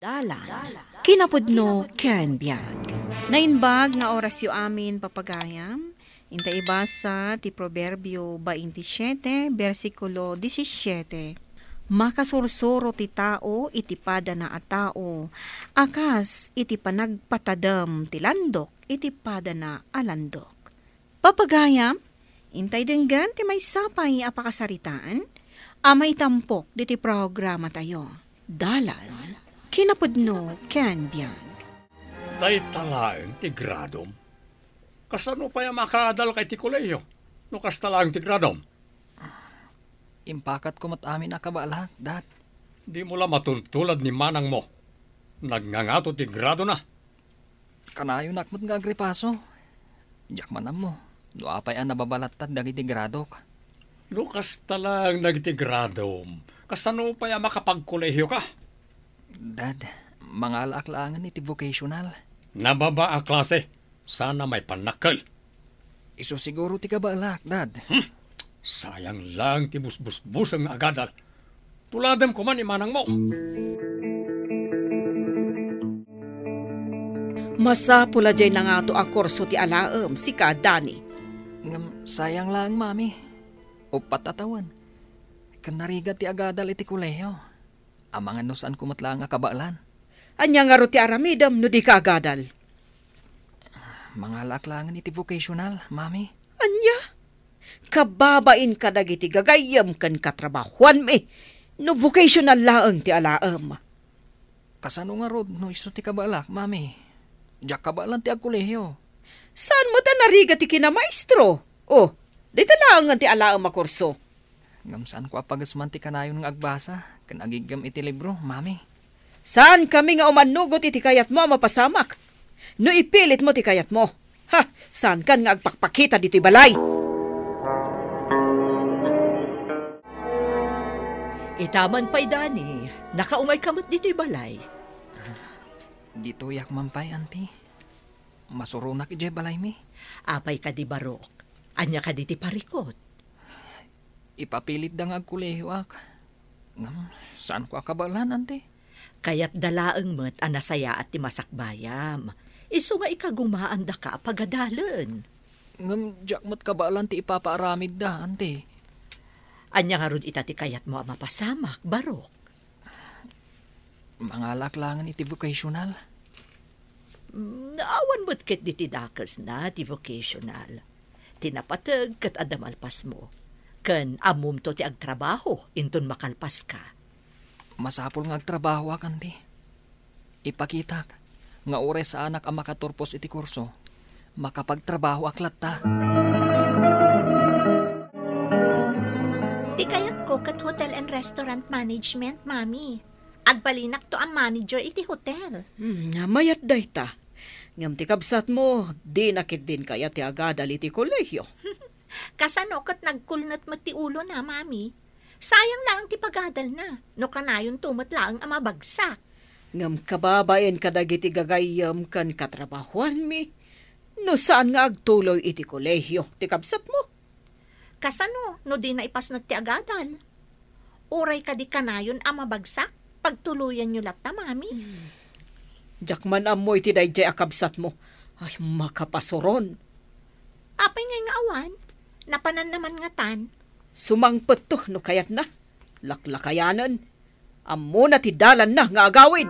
Dalan. Kinapudno ken biag. Nainbag nga oras yu amin papagayam. Inta ibasa ti Proverbio 27, versikulo 17. Makasursuro ti tao iti pada na a tao. Akas iti panagpatadam ti landok iti pada na alandok. Papagayam, intay denggan ti may sapay apakasaritaan. Amay tampok diti programa tayo. Dalan. Kinapudno ken biag. Day talaeng ti gradom. Kasano pa yung makadal kay ti kolehiyo? No kas talaeng ti gradom? Impakat ko mat amin akabalak, dat. Di mo la matultulad ni manang mo. Nagngangato ti grado na. Kanayo nakmat nga agripaso. Diyak manam mo, do apay ang nababalatad dagiti gradok. No kas talang nagti gradom. Kasano pa yung makapagkolehiyo ka? Dad, mga alaaklangan iti vocational. Nababa a klase. Sana may panakal. Iso siguro ti kabalak, Dad. Sayang lang ti busbusbusang agadal. Tuladem ko man imanang mo. Masa pula jay na nga to a kurso ti alaem si Dani. Sayang lang, Mami. O patatawan. Kanarigat ti agadal iti kuleyo. Ang mga nusan kumatlang nga kabalan. Anya nga ro ti aramidam no di ka agadal. Mga laklangan iti vocational, Mami. Anya? Kababain ka dagiti gagayam kan katrabahuan mi. No vocational laeng ti alaem. Kasano nga rod no iso ti kabalak, Mami? Diyak kabalan ti agkuleyo. Saan mo ta nariga ti kinamaestro? Oh, di talaangan ti alaem a kurso. Ngamsaan ko apagasman ti kanayon ng agbasa, kan agigam iti libro, Mami. Saan kami nga umanugot iti kayat mo mapasamak? No ipilit mo ti kayat mo. Ha, saan kan nga agpakpakita dito'y balay? Itaman pa'y Dani, nakaumay kamot dito'y balay. Dito yak mampay, Auntie. Masurunak ijay balay mi. Apay ka di barok, anya ka diti parikot. Ipapilit da nga agkuleyo ak. Saan ko akabalan, Auntie? Kaya't dalaeng met anasaya at timasakbayam. Iso nga ikagumaan da ka pagadalan. Diyak mo't kabalan ti ipapaaramid da, Auntie. Anya nga rod itati kayat mo mapasamak, barok. Mga laklangan iti vocational. Naawan mo't ket diti dakas na ti vocational. Tinapatag kat adamalpas mo. Ken amum to ti agtrabaho, inton makalpas ka. Masapol nga agtrabaho ak, Auntie. Ipakitak, nga ores sa anak ang makaturpos iti kurso, makapagtrabaho aklat ta. Di kayat ko kat hotel and restaurant management, Mami. Agbalinak to ang manager iti hotel. Mayat day ta. Ngam ti kabsat mo, di nakit din kaya ti agadal iti kolehiyo. Kasano kat nagkulnat mo ti ulo na, Mami. Sayang lang ti pagadal na. No kanayon tumat lang ang mabagsak. Ngam kababayan kadagiti gagayam kan katrabahuan mi. No saan nga agtuloy iti kolehiyo ti kabsat mo? Kasano no di na ipasnag ti agadal. Uray ka di kanayon ang mabagsak. Pagtuluyan nyo lat na, Mami. Jakman amoy ti dayjay akabsat mo. Ay, makapasuron. Apay ngay nga awan. Napanan naman nga tan. Sumangpet to, no kayat na. Laklakayanan. Amo na ti dalan na nga agawid.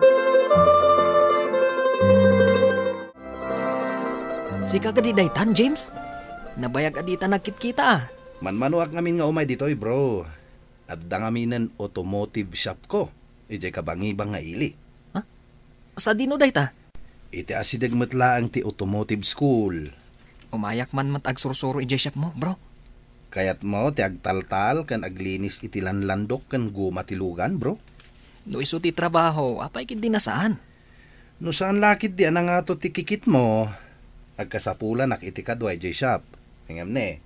Si kagadidaytan, James. Nabayag adita nagkit-kita ah. Manmanuak ngamin nga umay ditoy, bro. At dangaminan automotive shop ko. Ijay kabangibang nga ili. Ha? Sa dino dayta? Iti asidagmatla ang ti automotive school. Umayak man matagsursuro ijay shop mo, bro. Kayat mo ti agtaltal kan aglinis iti lanlandok kan gumatilugan, bro. No iso ti trabaho, apay kid dinasaan. No saan lakit di anang ato ti kikit mo? Agkasapulan nak iti kadwa ijay shop. Ngam ne,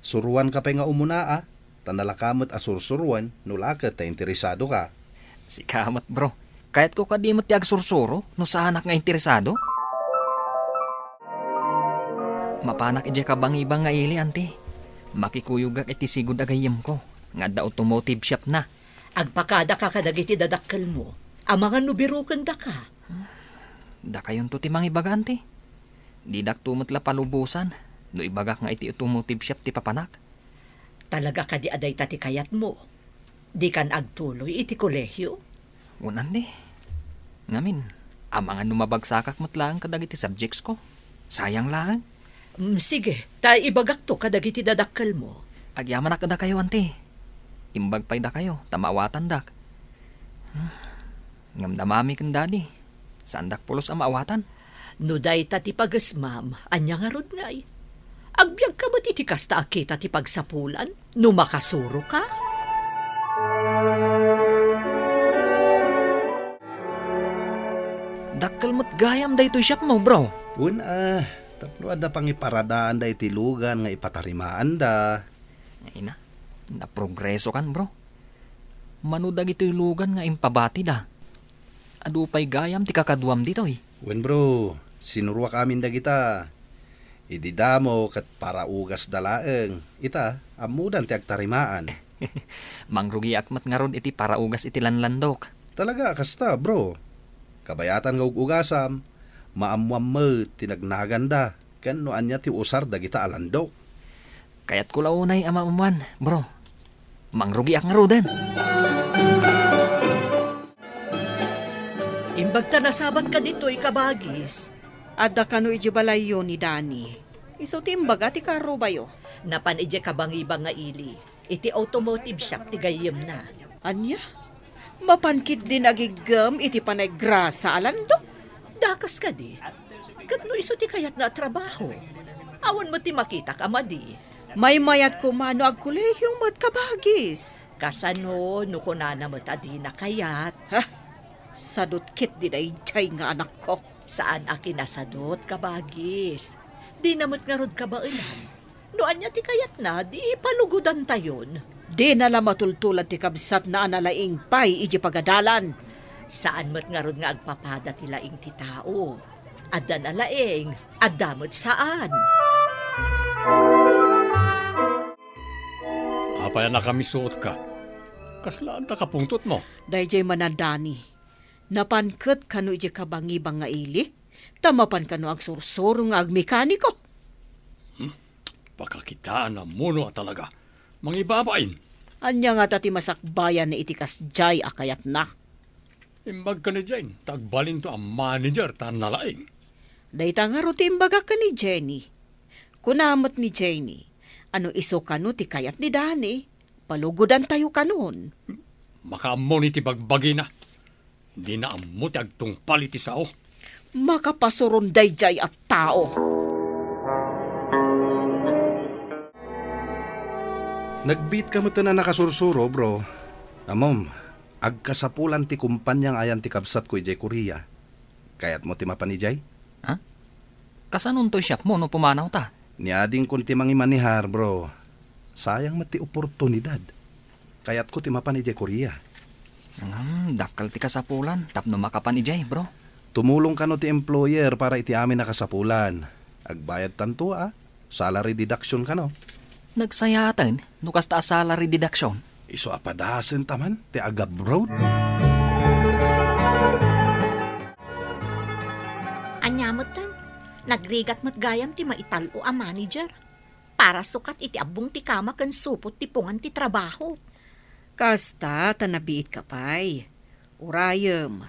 suruan ka pa nga umuna ah. Tanalakamot asursuruan, no lakat ta interesado ka. Si kamat, bro. Kahit ko kadi mo ti agsursuro, no sa anak nga interesado? Mapanak ijay kabangibang nga ili, Auntie. Makikuyugak iti sigud agayem ko. Nga da automotive shop na. Agpakada ka kadagiti dadakkel mo. Ang mga nubirukan da ka. Da kayon to ti mangibagante. Di dak tumutla palubusan. No ibagak nga iti automotive shop ti papanak. Talaga ka di aday tati kayat mo. Di kan agtuloy iti kolehyo. Unan di. Ngamin, ang mga numabagsakak mo't lang kadag iti subjects ko. Sayang lang. Sige, ta ibagak to kadag iti dadakkel mo. Agyaman na kada kayo, ante. Imbag pa'y da kayo, tamawatan dak. Ngamdamami kan dadi. Saan dak pulos ang maawatan? No day tati pagasmam, anya nga rod ngay. Agbyag ka matitikas ta akita ti pagsapulan, no makasuro ka? Dakkel mo't gayam da ito shop mo, bro. Tapno ada pang iparadaan da iti lugan nga ipatarimaan da. Ay na, naprogreso kan, bro. Manudag ito lugan nga impabati da. Adu pa'y gayam ti kakaduam dito eh. Wen bro, sinurwa amin da kita. Ididamo kat para ugas dalaeng. Ita, amudan ti agtarimaan. Mangrugi akmat nga ron iti para ugas iti lanlandok. Talaga, kasta bro. Kabayatan nga ugasam, maamuam mo tinagnaganda. Kan no anya ti usar da kita alandok. Kaya't kulaunay ama umuan, bro. Mangrugi ak nga roden. Imbag ta nasabat ka dito'y kabagis. Adda kano iji balayo ni Dani. Iso timbag ati karo bayo. Napan ije kabang-ibang nga ili. Iti automotive shop ti gayem na. Anya? Mapankit din agigam iti panay grasa alandok. Dakas ka di. Kat no iso ti kayat na trabaho. Awan mo ti makita ka madi. May mayat kumano ag kolehiyong mat kabagis. Kasano no kunana mo tadi na kayat. Ha? Sadot kit di day jay nga anak ko. Saan aki nasadot kabagis? Di namot nga rod kabailan. Noan niya ti kayat na, di palugudan tayon. Di nala matultulan ti kabsat na analaing pay iji pagadalan. Saan mo't nga rod nga agpapada ti laing ti tao? Adda na laing, adda mo't saan? Apay na kami suot ka. Kaslaan ta kapungtot mo. Dayjay manandani. Napankot kano iji kabangibang nga ili. Tamapan kano ag sursuro nga ag mekaniko. Pakakitaan na muno talaga. Mangibabain. Anya nga tati masakbayan na itikas jay akayat na. Imbag ka ni Jane. Tagbalin to ang manager tan nalaing. Dayta nga ro timbaga ka ni Jenny. Kunamot ni Jenny. Ano iso kano ti kayat ni Dani. Palugudan tayo kanon. Makaammo ni ti bagbagi na. Di na ammo ti agtungpal iti sao. Makapasuron dayjay at tao. Nagbit ka mo na nakasursuro, bro. Amom, agkasapulan ti kumpanyang ayan ti kabsat ko ijay Korea. Kayat mo ti mapanijay? Ha? Kasanon to shop mo no pumanaw ta? Niading kun ti mangimanihar, bro. Sayang mati oportunidad. Kayat ko ti mapanijay Korea. Dakal ti kasapulan, tapno makapanijay, bro. Tumulong ka no ti employer para iti amin nakasapulan. Agbayad tanto, salary deduction ka no. Nagsayatan, no kasta salary deduction. Iso apadasen taman, ti agab road. Anyamot tan, nagrigat mat gayam ti maitalo a manager. Para sukat iti abong ti kama kan supot ti pungan ti trabaho. Kasta tanabiit ka pay. Urayem.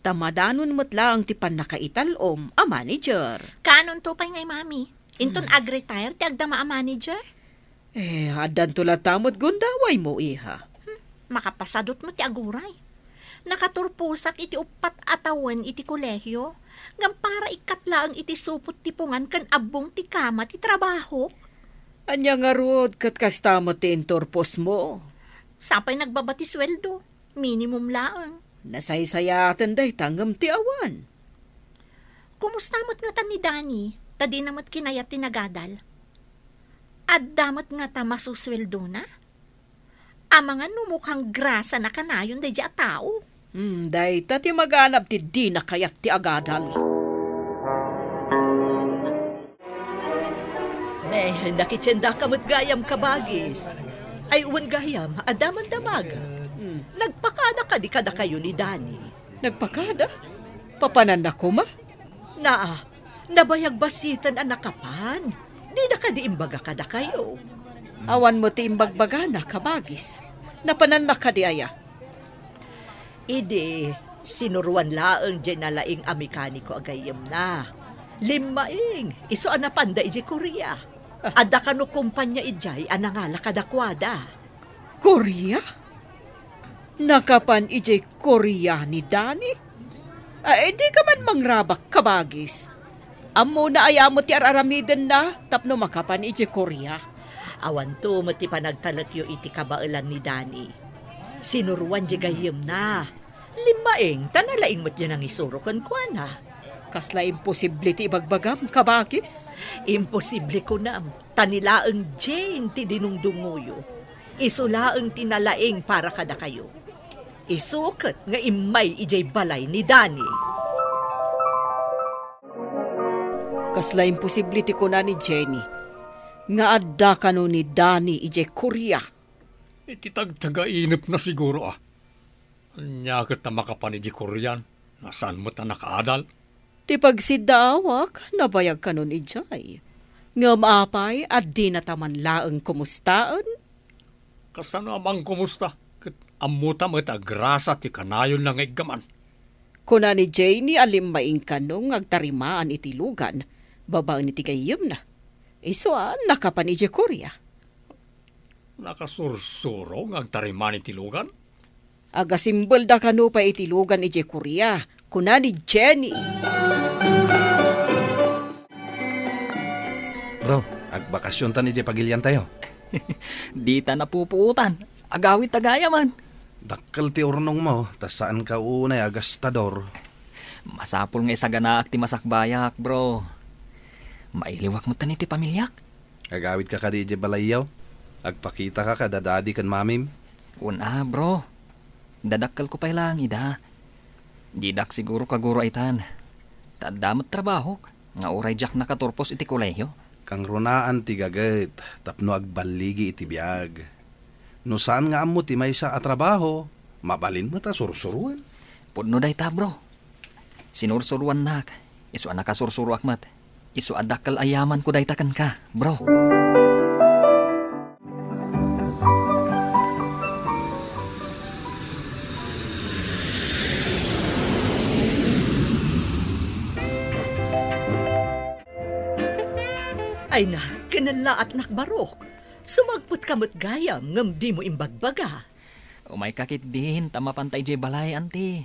Tamadanon mo't lang ti panakaitalom a manager. Kanon to pay ngay mami? Inton ag-retire ti agdama a manager? Adan tula tamot gundaway mo iha. Makapasadot mo ti aguray. Nakaturpusak iti upat atawan iti kolehyo. Ngam para ikatlaang iti supot ti pungan kan abong ti kama ti trabaho. Anya nga rod kat kasta mo ti intorpos mo. Sapay nagbabati sweldo. Minimum laang. Nasaysayatan day tanggam ti awan. Kumusta mo't nga ta ni Dani? Tadi namot kinayat ti nagadal. At damot nga ta masusweldo na? Amangan numukhang grasa na kanayon day a tao. Day tati maganap ti di na kayat ti agadal. Nakitsenda ka mo't gayam kabagis. Ay uwan gayam, adaman damag. Nagpakada ka di kada kayo ni Dani. Nagpakada? Papanan na ko ma? Nabayag basitan ang nakapan. Di na ka di imbaga kada kayo. Awan mo ti imbagbaga na kabagis. Napanan na ka di aya. Idi, sinuruan laang dyan nalaing amikaniko agayam na. Limaing, iso anapanda iji Korea. Ada ka no kumpanya ijay anangala kadakwada. Korea? Nakapan ije Korea ni Dani? Di ka man mangrabak kabagis. Amo na ayamo ti araramiden na tapno makapan ije Korea. Awan to mati panagtalatyo iti kabailan ni Dani. Sinuruan di gayam na. Limaing, tanalaing mat yan ang isuro kan kwa na. Kasla imposible ti ibagbagam kabagis. Imposible ko na. Tanilaang Jane ti dinungdunguyo. Isulaang tinalaing para kada kayo. Isukat nga imay ijay balay ni Dani. Kasla imposible ti kuna ni Jenny. Nga adda kano ni Dani ijay Korea. Iti tagtagainip na siguro Nyakit na makapan iji Korean. Nasaan mo ta nakaadal? Ti pagsidawak, nabayag kanon ijay. Nga maapay at di na taman laang kumustaan. Kasano amang kumusta? Amuta mo grasa ti kanayon lang igaman. Kuna ni Janie alim maing kanong agtarimaan itilugan, babaang ni tigayim na. Isuan, nakapan ije Korea. Nakasursuro ng tariman itilugan? Aga simbol da kano pa itilugan ije Korea, kuna ni Jenny. Bro, agbakasyon ta ni di pagilyan tayo. Di ta napupuutan. Agawit tagaya man. Dakkel ti urnong mo, tas saan ka unay agastador. Masapul nga isaganaak ti masakbayak, bro. Mailiwak mo tani ti pamilyak. Agawit ka ka di di balayaw. Agpakita ka kadadadi kan mamim. Una, bro. Dadakkel ko pa lang, ida. Didak siguro kaguro itan. Tadamot trabaho. Nga uray jak nakaturpos iti kolehiyo. Kang runaan ti gaget, tapno agbaligi iti biyag. No saan nga amo ti may sa atrabaho, mabalin mo ta sursuruan. Pudno day ta, bro. Sinursuruan nak. Isu anak ka sursuro akmat. Isu adakkel ayaman ko day takan ka, bro. Ay na, kinala at nakbarok. Sumagput kamot gayam, ngam di mo imbagbaga. Umay kakit din, tamapantay jay balay, anti.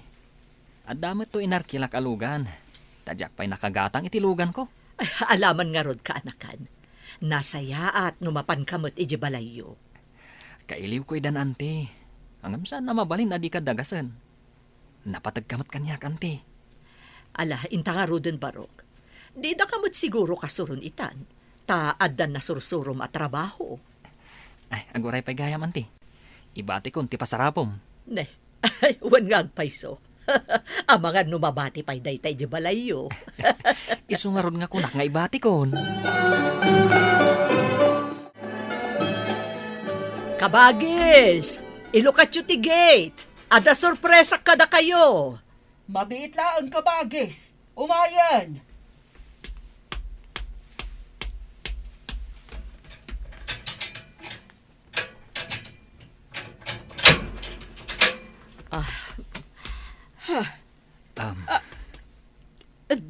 At damat to inarkilak alugan. Tadyak pa'y nakagatang itilugan ko. Ay, alaman nga rod ka, anakan. Nasaya at numapan kamot iji balayo. Kailiw ko'y dan, anti. Hanggang saan na mabalin na di ka dagasan. Napatag kamot kanyak, anti. Ala, inta nga rodon barok. Di na kamot siguro kasurun itan. Ta addan na sursurom at trabaho. Ay, aguray pa'y gayam, anti. Ibati kon ti pasarapom. Ne, ay, wan nga agpaiso. Ang mga numabati pa'y daytay di balayo. Isungarod nga kunak nga ibati kon. Kabagis! Ilukat yu ti gate! Ada sorpresa kada kayo! Mabiit lang ang kabagis. Umayan!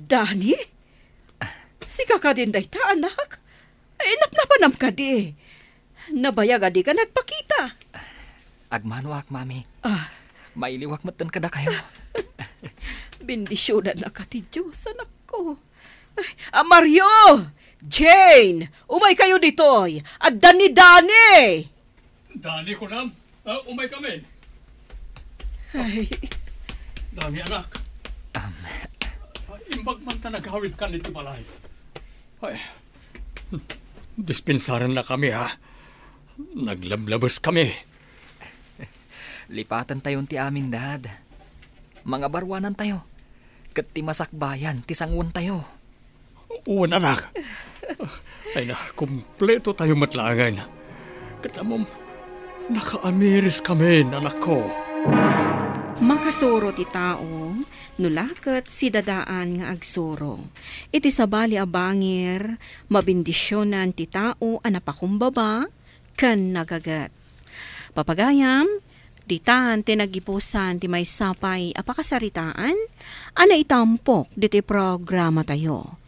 Dani? Sika ka din day ta, anak? Napnapanam ka di. Nabayag adi ka nagpakita. Agmanwak, mami. Mailiwak matan kada kayo. Bendisyonan na ka ti Diyos, anak ko. Mario! Jane! Umay kayo ditoy! At Dani! Dani ko nam. Umay kami. Ay, Dani anak. Imbag man ta naghawid ka niti balay. Ay, dispensaran na kami ha. Naglablabas kami. Lipatan tayon ti amin, dad. Mga barwanan tayo. Kat ti masakbayan, ti sanguan tayo. Uwan anak. Ay na, kumpleto tayo matlangan. Katamom, naka-amiris kami, anak ko. mga makasuro ti tao, nulaket si dadaan nga agsuro. Iti sabali a bangir, mabindisyonan ti tao a napakumbaba, kan nagagat. Papagayam, ditan tinagipusan ti may sapay apakasaritaan, ana itampok diti programa tayo.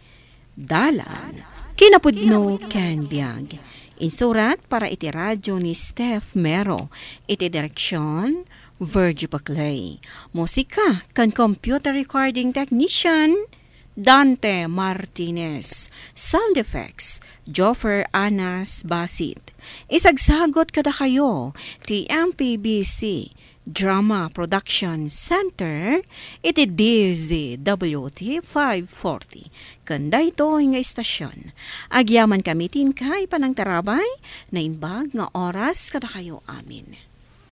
Dalan, kinapudno ken biag. Insurat para iti radyo ni Steph Mero, iti direksyon, Virgie Paclay. Musika kan computer recording technician, Dante Martinez. Sound effects, Joffer Anas Basit. Isagsagot kada kayo, ti MPBC Drama Production Center, iti DZWT 540. Kanda ito nga istasyon. Agyaman kamitin kay panang tarabay, na inbag nga oras kada kayo amin.